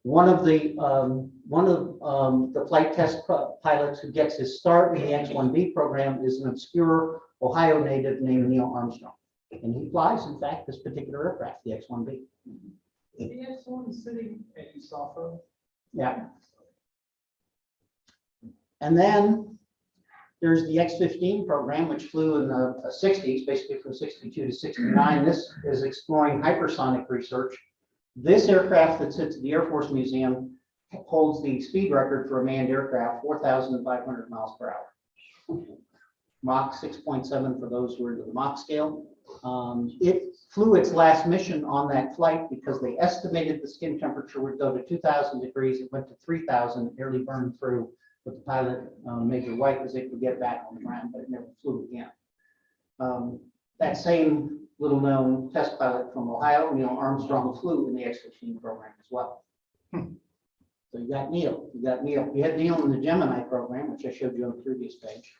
One of the flight test pilots who gets his start in the X-1B program is an obscure Ohio native named Neil Armstrong, and he flies, in fact, this particular aircraft, the X-1B. The X-1 sitting at USAFA. Yeah. And then there's the X-15 program, which flew in the 60s, basically from 62 to 69. This is exploring hypersonic research. This aircraft that sits at the Air Force Museum holds the speed record for a manned aircraft, 4,500 miles per hour. Mach 6.7 for those who are into the Mach scale. It flew its last mission on that flight because they estimated the skin temperature would go to 2,000 degrees. It went to 3,000, it nearly burned through. But the pilot, Major White, was able to get back on the ground, but it never flew again. That same little known test pilot from Ohio, Neil Armstrong, flew in the X-15 program as well. So you got Neil, you had Neil in the Gemini program, which I showed you on the previous page.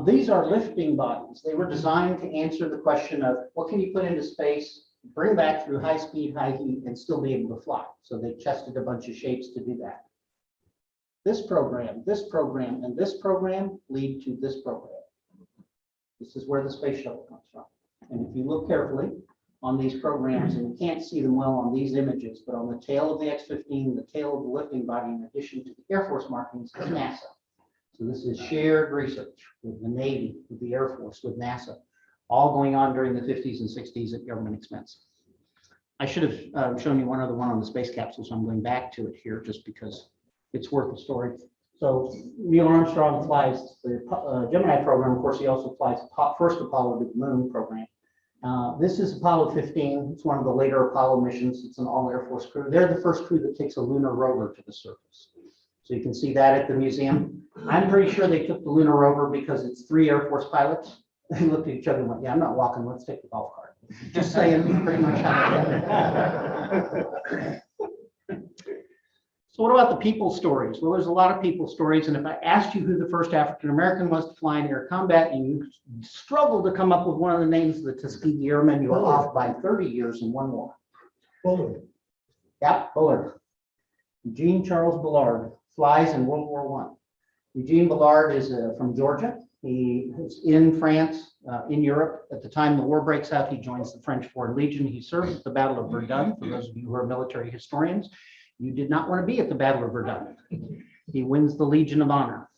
These are lifting bodies. They were designed to answer the question of what can you put into space bring back through high speed, high heat, and still be able to fly. So they tested a bunch of shapes to do that. This program, and this program lead to this program. This is where the space shuttle comes from. And if you look carefully on these programs, and you can't see them well on these images, but on the tail of the X-15, the tail of the lifting body, in addition to the Air Force markings, is NASA. So this is shared research with the Navy, with the Air Force, with NASA, all going on during the 50s and 60s at government expense. I should have shown you one other one on the space capsule, so I'm going back to it here just because it's worth the story. So Neil Armstrong flies the Gemini program. Of course, he also flies the first Apollo to the moon program. This is Apollo 15. It's one of the later Apollo missions. It's an all Air Force crew. They're the first crew that takes a lunar rover to the surface. So you can see that at the museum. I'm pretty sure they took the lunar rover because it's 3 Air Force pilots. They looked at each other and went, yeah, I'm not walking. Let's take the golf cart. Just saying, pretty much how it So what about the people stories? Well, there's a lot of people stories. And if I asked you who the first African-American was to fly in air combat and you struggled to come up with one of the names of the Tuskegee Airmen, you were off by 30 years in one war. Bullard. Yep, Bullard. Eugene Charles Bullard flies in World War I. Eugene Bullard is from Georgia. He is in France, in Europe. At the time the war breaks out, he joins the French Foreign Legion. He served at the Battle of Verdun. For those of you who are military historians, you did not want to be at the Battle of Verdun. He wins the Legion of Honor.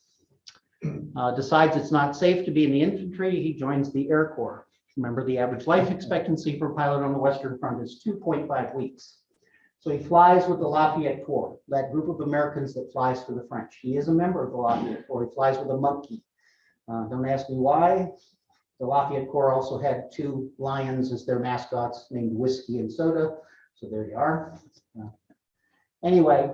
Decides it's not safe to be in the infantry. He joins the Air Corps. Remember, the average life expectancy for a pilot on the Western Front is 2.5 weeks. So he flies with the Lafayette Corps, that group of Americans that flies for the French. He is a member of the Lafayette Corps. He flies with a monkey. Don't ask me why. The Lafayette Corps also had 2 lions as their mascots named Whiskey and Soda. So there you are. Anyway,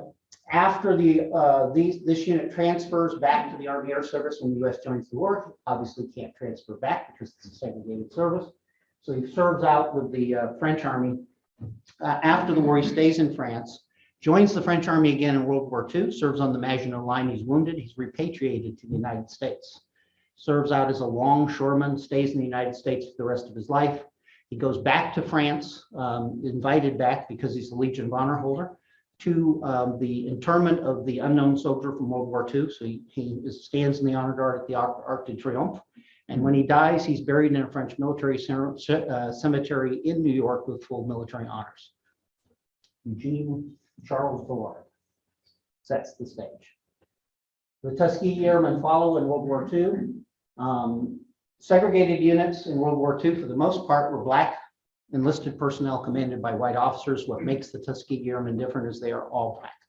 after this unit transfers back to the Army Air Service when the U.S. joins the war, obviously can't transfer back because it's a segregated service. So he serves out with the French Army. After the war, he stays in France, joins the French Army again in World War II, serves on the Maginot Line. He's wounded. He's repatriated to the United States. Serves out as a longshoreman, stays in the United States for the rest of his life. He goes back to France, invited back because he's the Legion of Honor holder, to the interment of the unknown soldier from World War II. So he stands in the honor guard at the Arc de Triomphe. And when he dies, he's buried in a French military cemetery in New York with full military honors. Eugene Charles Bullard sets the stage. The Tuskegee Airmen follow in World War II. Segregated units in World War II, for the most part, were black enlisted personnel commanded by white officers. What makes the Tuskegee Airmen different is they are all black.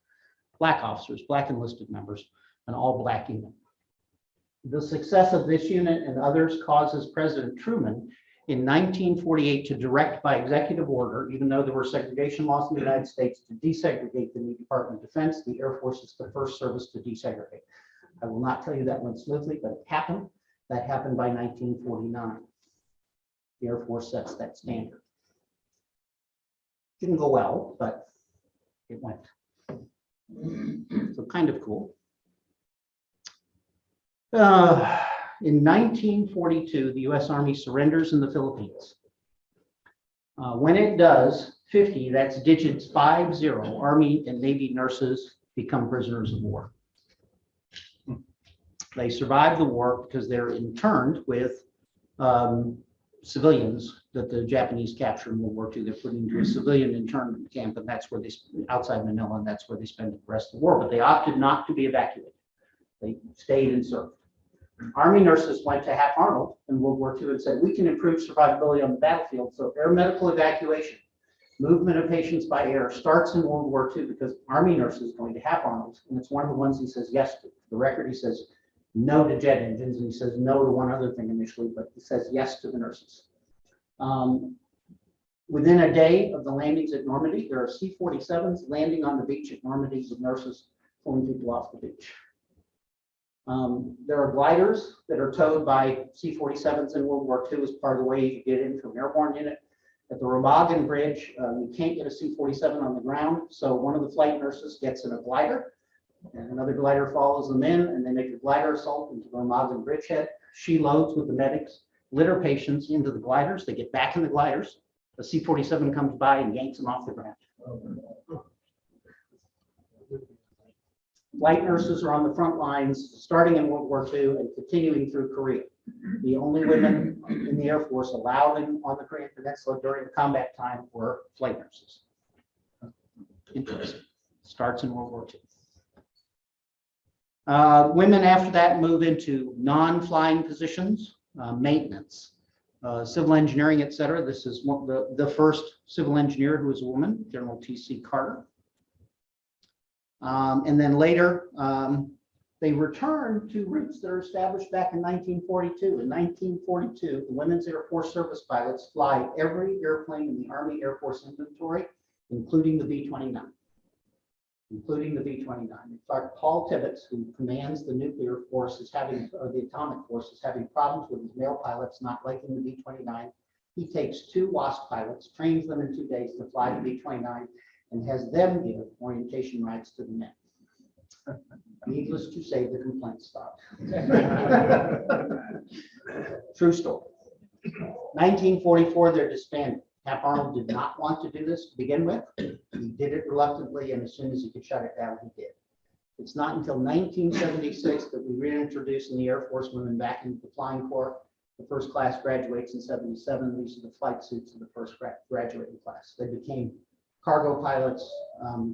Black officers, black enlisted members, an all black unit. The success of this unit and others causes President Truman in 1948 to direct by executive order, even though there were segregation laws in the United States, to desegregate the new Department of Defense. The Air Force is the first service to desegregate. I will not tell you that went smoothly, but it happened. That happened by 1949. The Air Force sets that standard. Didn't go well, but it went. So kind of cool. In 1942, the U.S. Army surrenders in the Philippines. When it does, 50, that's digits 50, Army and Navy nurses become prisoners of war. They survive the war because they're interned with civilians that the Japanese captured in World War II. They're put into a civilian internment camp, and that's where they, outside Manila, and that's where they spend the rest of the war. But they opted not to be evacuated. They stayed and served. Army nurses went to Hap Arnold in World War II and said, we can improve survivability on the battlefield. So air medical evacuation, movement of patients by air, starts in World War II because Army nurses going to Hap Arnold, and it's one of the ones he says yes to. For the record, he says no to jet engines, and he says no to one other thing initially, but he says yes to the nurses. Within a day of the landings at Normandy, there are C-47s landing on the beach at Normandy with nurses pulling people off the beach. There are gliders that are towed by C-47s in World War II as part of the way you get in from airborne unit. At the Remagen Bridge, you can't get a C-47 on the ground, so one of the flight nurses gets in a glider, and another glider follows them in, and they make a glider assault into the Remagen Bridgehead. She loads with the medics, litter patients into the gliders. They get back in the gliders. A C-47 comes by and yanks them off the ground. Flight nurses are on the front lines, starting in World War II and continuing through Korea. The only women in the Air Force allowed on the Korean Peninsula during the combat time were flight nurses. Interesting. Starts in World War II. Women after that move into non-flying positions, maintenance, civil engineering, et cetera. This is the first civil engineer who was a woman, General T.C. Carter. And then later, they returned to routes that are established back in 1942. In 1942, the Women's Air Force service pilots fly every airplane in the Army Air Force inventory, including the B-29. Including the B-29. In fact, Paul Tibbets, who commands the nuclear force, or the atomic force, is having problems with his male pilots not liking the B-29. He takes 2 WASP pilots, trains them in 2 days to fly the B-29, and has them give orientation rides to the men. Needless to say, the complaints stopped. True story. 1944, they're disbanded. Hap Arnold did not want to do this to begin with. He did it reluctantly, and as soon as he could shut it down, he did. It's not until 1976 that we reintroduced in the Air Force women back into the flying corps. The first class graduates in 77. These are the flight suits of the first graduating class. They became cargo pilots,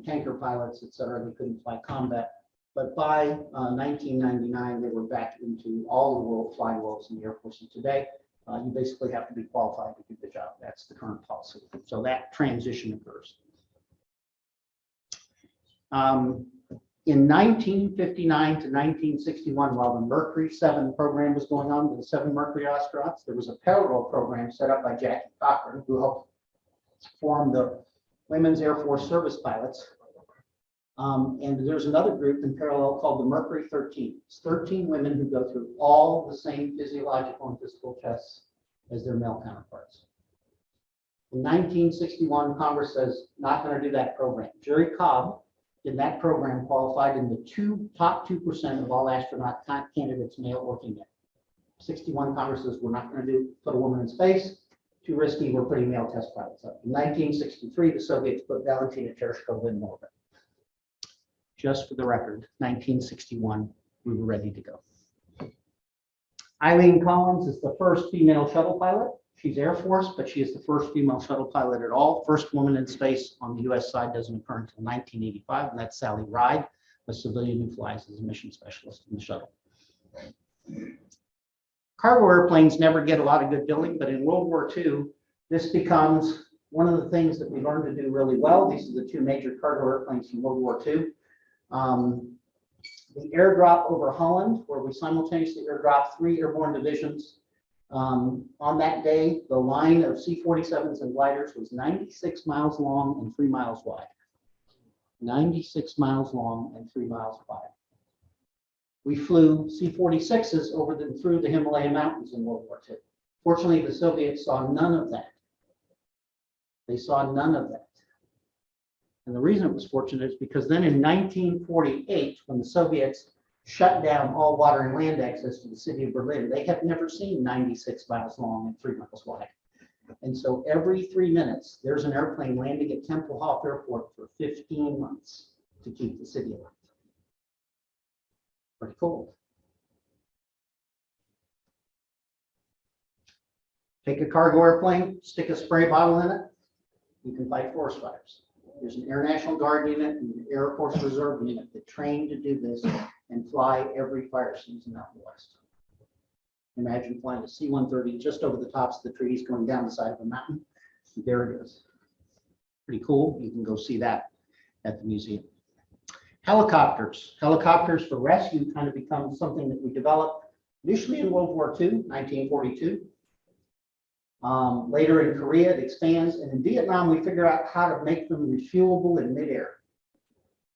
tanker pilots, et cetera. They couldn't fly combat. But by 1999, they were back into all the flying roles in the Air Force. And today, you basically have to be qualified to do the job. That's the current policy. So that transition occurs. In 1959 to 1961, while the Mercury 7 program was going on, the 7 Mercury astronauts, there was a parallel program set up by Jackie Cochran, who helped form the Women's Air Force Service Pilots. And there's another group in parallel called the Mercury 13. It's 13 women who go through all the same physiological and physical tests as their male counterparts. In 1961, Congress says, not going to do that program. Jerry Cobb in that program qualified in the top 2% of all astronaut candidates male working there. 61 Congress says, we're not going to put a woman in space. Too risky, we're putting male test pilots up. In 1963, the Soviets put Valentina Tereshkova in orbit. Just for the record, 1961, we were ready to go. Eileen Collins is the first female shuttle pilot. She's Air Force, but she is the first female shuttle pilot at all. First woman in space on the US side doesn't occur until 1985, and that's Sally Ride, a civilian who flies as a mission specialist in the shuttle. Cargo airplanes never get a lot of good billing, but in World War II, this becomes one of the things that we learned to do really well. These are the 2 major cargo airplanes from World War II. The airdrop over Holland, where we simultaneously airdropped 3 airborne divisions. On that day, the line of C-47s and gliders was 96 miles long and 3 miles wide. 96 miles long and 3 miles wide. We flew C-46s through the Himalayan mountains in World War II. Fortunately, the Soviets saw none of that. They saw none of that. And the reason it was fortunate is because then in 1948, when the Soviets shut down all water and land access to the city of Berlin, they have never seen 96 miles long and 3 miles wide. And so every 3 minutes, there's an airplane landing at Tempelhof Airport for 15 months to keep the city alive. Pretty cool. Take a cargo airplane, stick a spray bottle in it, you can fight forest fires. There's an Air National Guard unit and an Air Force Reserve unit that train to do this and fly every fire season out in the West. Imagine flying a C-130 just over the tops of the trees going down the side of a mountain. There it is. Pretty cool. You can go see that at the museum. Helicopters. Helicopters for rescue kind of become something that we developed initially in World War II, 1942. Later in Korea, it expands. And in Vietnam, we figure out how to make them refuelable in midair,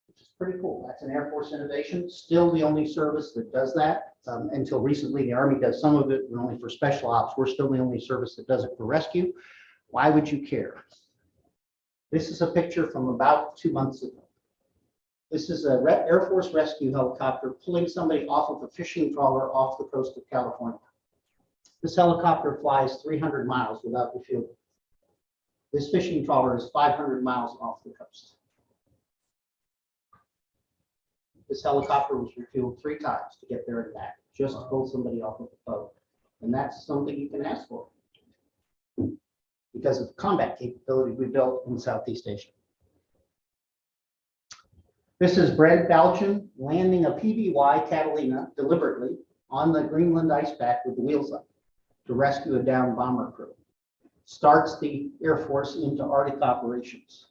which is pretty cool. That's an Air Force innovation. Still the only service that does that. Until recently, the Army does some of it, but only for special ops. We're still the only service that does it for rescue. Why would you care? This is a picture from about 2 months ago. This is an Air Force rescue helicopter pulling somebody off of a fishing trawler off the coast of California. This helicopter flies 300 miles without refueling. This fishing trawler is 500 miles off the coast. This helicopter was refueled 3 times to get there and back, just to pull somebody off of the boat. And that's something you can ask for because of the combat capability we built in Southeast Asia. This is Brent Balchin landing a PBY Catalina deliberately on the Greenland ice pack with the wheels up to rescue a downed bomber crew. Starts the Air Force into Arctic operations.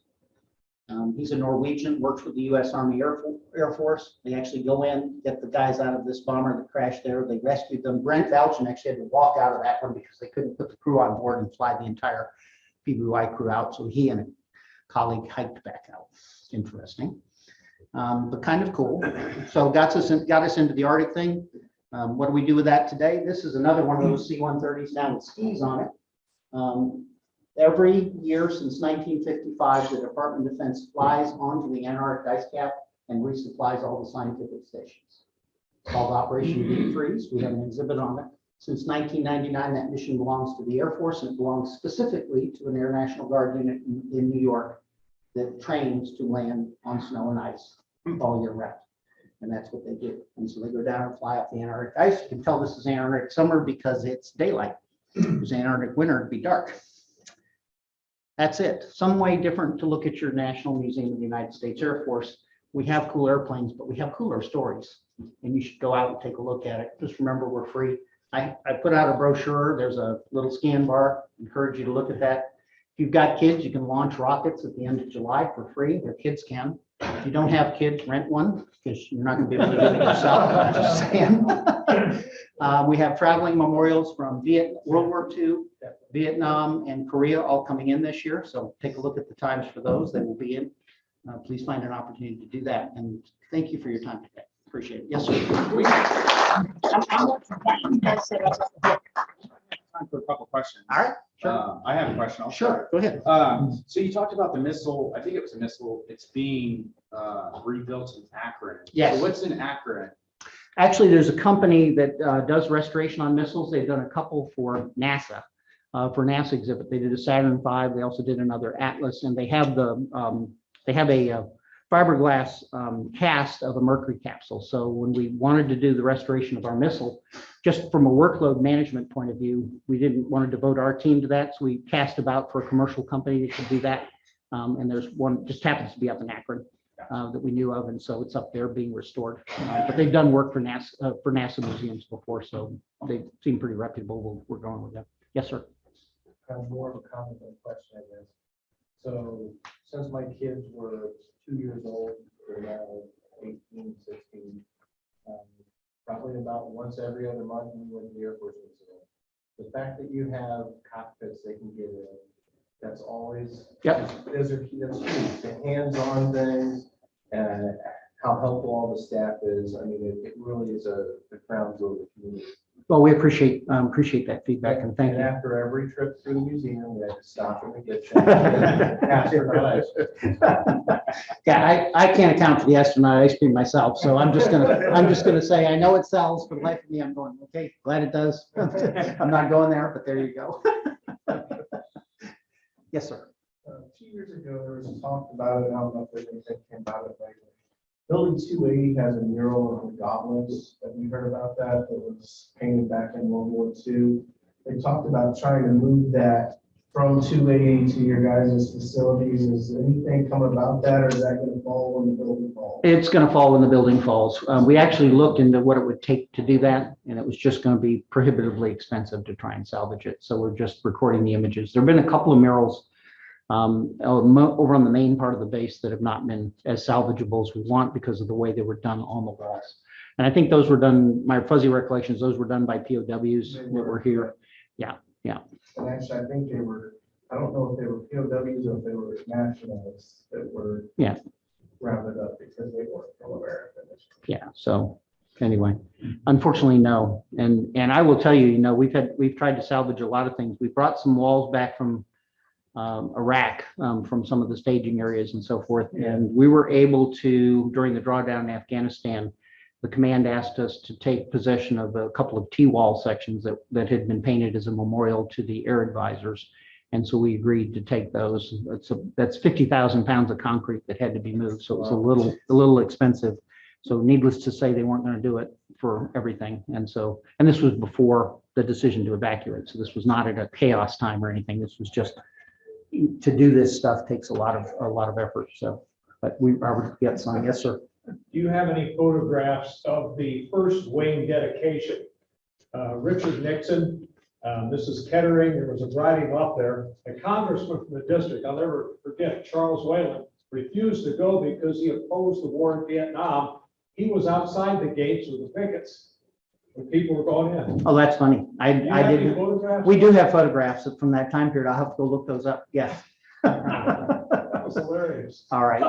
He's a Norwegian, works with the U.S. Army Air Force. They actually go in, get the guys out of this bomber that crashed there. They rescued them. Brent Balchin actually had to walk out of that one because they couldn't put the crew on board and fly the entire PBY crew out. So he and a colleague hiked back out. Interesting, but kind of cool. So got us into the Arctic thing. What do we do with that today? This is another one of those C-130s down with skis on it. Every year since 1955, the Department of Defense flies onto the Antarctic ice cap and resupplies all the scientific stations. It's called Operation Deep Freeze. We have an exhibit on it. Since 1999, that mission belongs to the Air Force, and it belongs specifically to an Air National Guard unit in New York that trains to land on snow and ice all year round. And that's what they do. And so they go down and fly off the Antarctic ice. You can tell this is Antarctic summer because it's daylight. Because Antarctic winter, it'd be dark. That's it. Some way different to look at your National Museum of the United States Air Force. We have cool airplanes, but we have cooler stories. And you should go out and take a look at it. Just remember, we're free. I put out a brochure. There's a little scan bar. Encourage you to look at that. If you've got kids, you can launch rockets at the end of July for free. Their kids can. If you don't have kids, rent one because you're not going to be able to do it yourself. I'm just saying. We have traveling memorials from World War II, Vietnam, and Korea all coming in this year. So take a look at the times for those. They will be in. Please find an opportunity to do that. And thank you for your time today. Appreciate it. Yes, sir. Time for a couple questions. All right. Sure. I have a question. I'll Sure. Go ahead. So you talked about the missile. I think it was a missile. It's being rebuilt in Akron. Yes. So what's in Akron? Actually, there's a company that does restoration on missiles. They've done a couple for NASA exhibit. They did a Saturn V. They also did another Atlas, and they have a fiberglass cast of a Mercury capsule. So when we wanted to do the restoration of our missile, just from a workload management point of view, we didn't want to devote our team to that. So we cast about for a commercial company that could do that. And there's one just happens to be up in Akron that we knew of, and so it's up there being restored. But they've done work for NASA museums before, so they seem pretty reputable. We're going with them. Yes, sir. Kind of more of a comment than a question, I guess. So since my kids were 2 years old, they're now 18, 16, probably about once every other month we went to the Air Force Museum. The fact that you have cockpits they can get in, that's always, that's huge. The hands-on things, how helpful all the staff is. I mean, it really is the crown jewel of the community. Well, we appreciate that feedback, and thank you. After every trip through the museum, we had to stop in the kitchen. Ask for advice. Yeah, I can't account for the astronaut ice cream myself, so I'm just gonna say I know it sells. For the life of me, I'm going, okay, glad it does. I'm not going there, but there you go. Yes, sir. 2 years ago, there was talk about it. I don't know if there's anything came about it later. Building 280 has a mural of the goblins. Have you heard about that? That was painted back in World War II. They talked about trying to move that from 280 to your guys' facilities. Is anything come about that, or is that going to fall when the building falls? It's going to fall when the building falls. We actually looked into what it would take to do that, and it was just going to be prohibitively expensive to try and salvage it. So we're just recording the images. There have been a couple of murals over on the main part of the base that have not been as salvageable as we want because of the way they were done on the walls. And I think those were done, my fuzzy recollections, those were done by POWs that were here. Yeah. And actually, I think they were, I don't know if they were POWs or if they were nationals that were rounded up because they weren't from America. Yeah. So anyway, unfortunately, no. And I will tell you, we've tried to salvage a lot of things. We brought some walls back from Iraq, from some of the staging areas and so forth. And we were able to, during the drawdown in Afghanistan, the command asked us to take possession of a couple of T-wall sections that had been painted as a memorial to the air advisors. And so we agreed to take those. That's 50,000 pounds of concrete that had to be moved. So it was a little expensive. So needless to say, they weren't going to do it for everything. And this was before the decision to evacuate. So this was not at a chaos time or anything. This was just to do this stuff takes a lot of effort. So, but we are get some. Yes, sir. Do you have any photographs of the first wing dedication? Richard Nixon, Mrs. Kettering, there was a writing up there. A congressman from the district, I'll never forget, Charles Whalen, refused to go because he opposed the war in Vietnam. He was outside the gates with the pickets when people were going in. Oh, that's funny. Do you have any photographs? We do have photographs from that time period. I'll have to go look those up. Yes. That was hilarious. All right.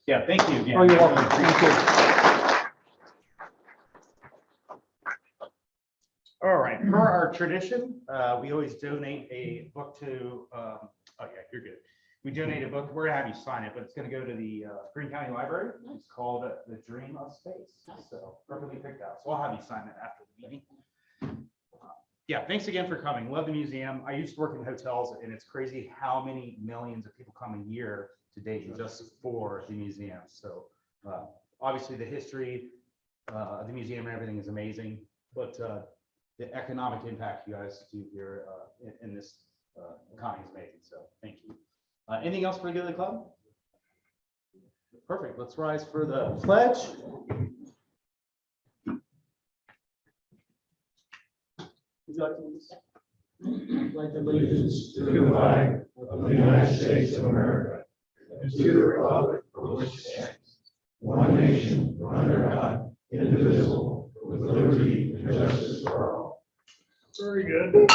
Yeah, thank you. again. Oh, you're welcome. Thank you. All right, per our tradition, we always donate a book to, oh yeah, you're good. We donate a book, we're gonna have you sign it, but it's gonna go to the Greene County Library. It's called The Dream of Space. So perfectly picked out. So I'll have you sign it after the meeting. Yeah, thanks again for coming. Love the museum. I used to work in hotels and it's crazy how many millions of people come a year to date just for the museum. So obviously the history of the museum and everything is amazing, but the economic impact you guys do here in this economy is amazing. So thank you. Anything else for the good of the club? Perfect. Let's rise for the pledge. Would you like to lead us? Pledge allegiance to the flag of the United States of America and to the republic for which it stands, one nation under God, indivisible, with liberty and justice for all. Very good.